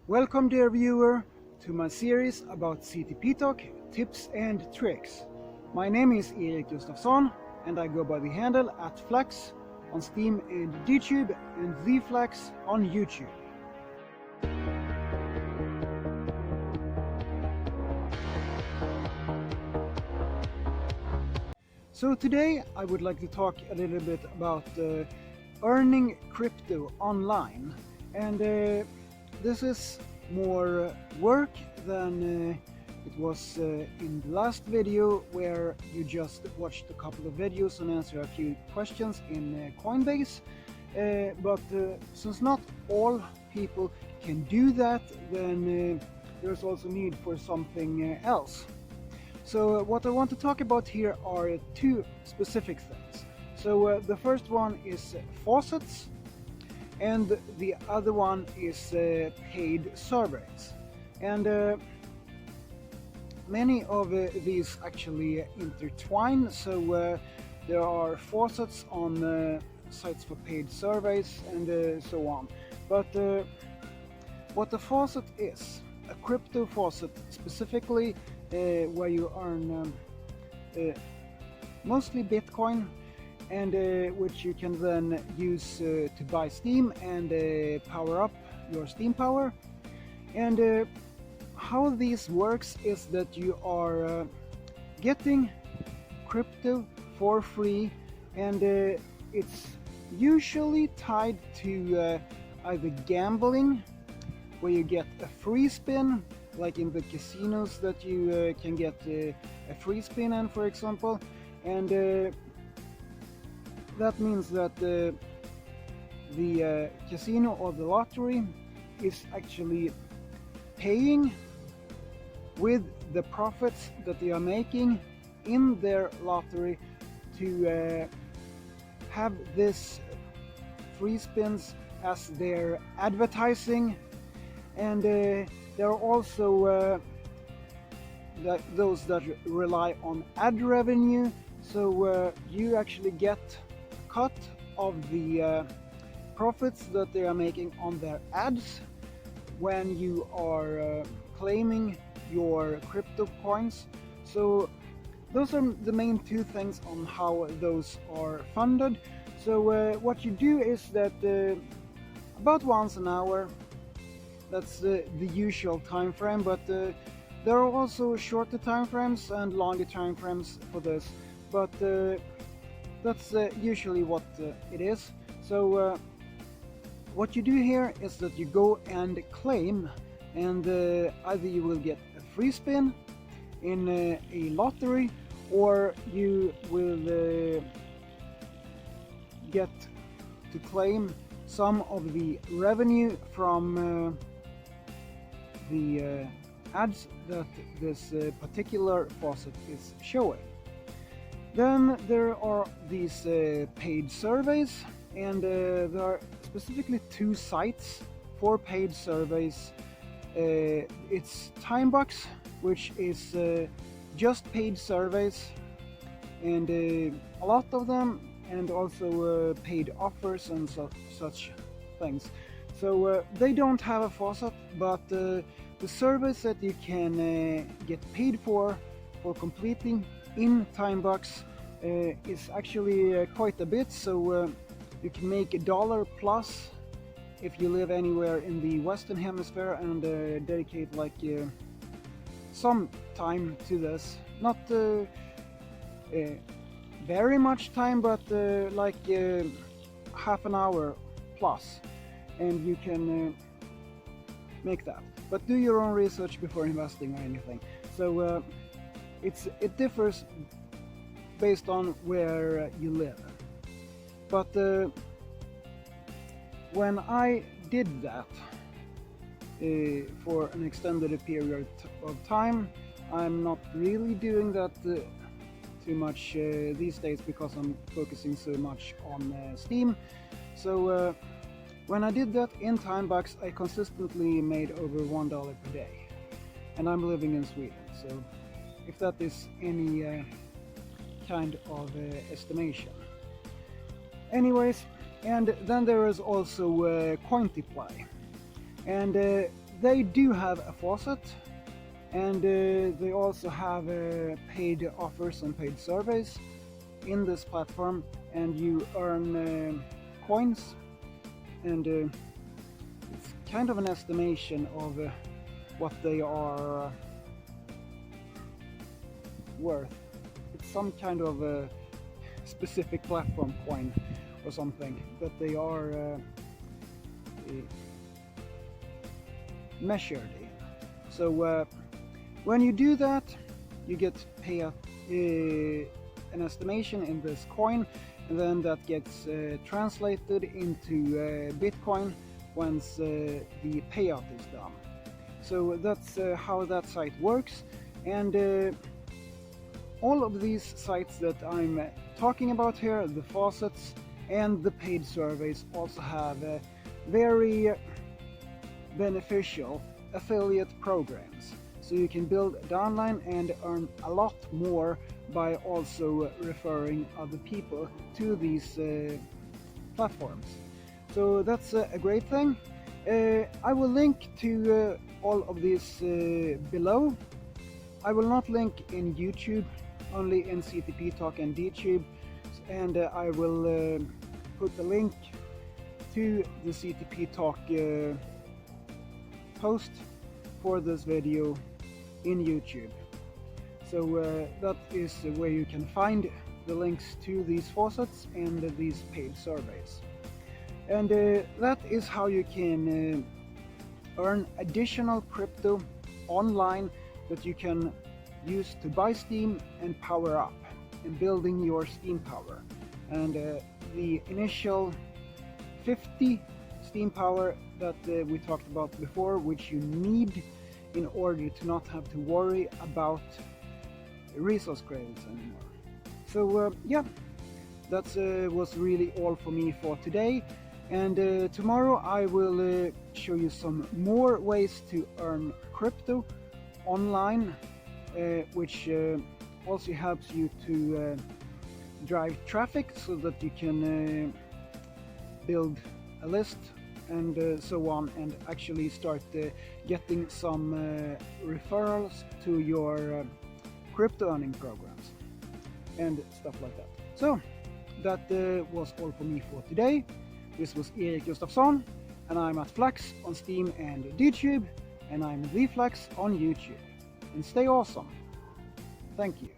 Welcome, dear viewer, to my series about CTPtalk tips and tricks. My name is Erik Gustafsson and I go by the handle @Flax on Steam and YouTube and TheFlax on YouTube. So today I would like to talk a little bit about earning crypto online, and this is more work than it was in the last video, where you just watched a couple of videos and answered a few questions in Coinbase. But since not all people can do that, then there's also need for something else. So what I want to talk about here are two specific things. So the first one is faucets, and the other one is paid surveys. And many of these actually intertwine. So there are faucets on sites for paid surveys and so on. But what a faucet is, a crypto faucet specifically, where you earn mostly Bitcoin, and which you can then use to buy Steam and power up your Steam power. And how this works is that you are getting crypto for free, and it's usually tied to either gambling, where you get a free spin, like in the casinos that you can get a free spin in, for example. And that means that the casino or the lottery is actually paying with the profits that they are making in their lottery to have this free spins as their advertising. And there are also those that rely on ad revenue, so you actually get a cut of the profits that they are making on their ads when you are claiming your crypto coins. So those are the main two things on how those are funded. So what you do is that about once an hour, that's the usual time frame, but there are also shorter time frames and longer time frames for this, but that's usually what it is. So what you do here is that you go and claim, and either you will get a free spin in a lottery, or you will get to claim some of the revenue from the ads that this particular faucet is showing. Then there are these paid surveys, and there are specifically two sites for paid surveys. It's Timebox, which is just paid surveys, and a lot of them, and also paid offers and such things. So they don't have a faucet, but the service that you can get paid for completing in Timebox is actually quite a bit. So you can make $1 plus if you live anywhere in the Western Hemisphere and dedicate like some time to this. Not very much time, but like half an hour plus, and you can make that. But do your own research before investing or anything. So it differs based on where you live. But when I did that for an extended period of time, I'm not really doing that too much these days, because I'm focusing so much on Steam. So when I did that in Timebox, I consistently made over $1 per day, and I'm living in Sweden. So if that is any kind of estimation. Anyways, and then there is also Cointiply, and they do have a faucet, and they also have paid offers and paid surveys in this platform, and you earn coins, and it's kind of an estimation of what they are worth. It's some kind of a specific platform coin or something that they are measured in. So when you do that, you get paid an estimation in this coin, and then that gets translated into Bitcoin once the payout is done. So that's how that site works, and all of these sites that I'm talking about here, the faucets and the paid surveys, also have very beneficial affiliate programs. So you can build downline and earn a lot more by also referring other people to these platforms. So that's a great thing. I will link to all of these below. I will not link in YouTube, only in CTPtalk and DTube, and I will put the link to the CTPtalk post for this video in YouTube. So that is where you can find the links to these faucets and these paid surveys. And that is how you can earn additional crypto online that you can use to buy Steem and power up and building your Steem power. And the initial 50 Steem power that we talked about before, which you need in order to not have to worry about resource credits anymore. So yeah, that was really all for me for today, and tomorrow I will show you some more ways to earn crypto online, which also helps you to drive traffic so that you can build a list and so on, and actually start getting some referrals to your crypto earning programs and stuff like that. So that was all for me for today. This was Erik Gustafsson, and I'm at Flax on Steem and DTube, and I'm the Flax on YouTube. And stay awesome. Thank you.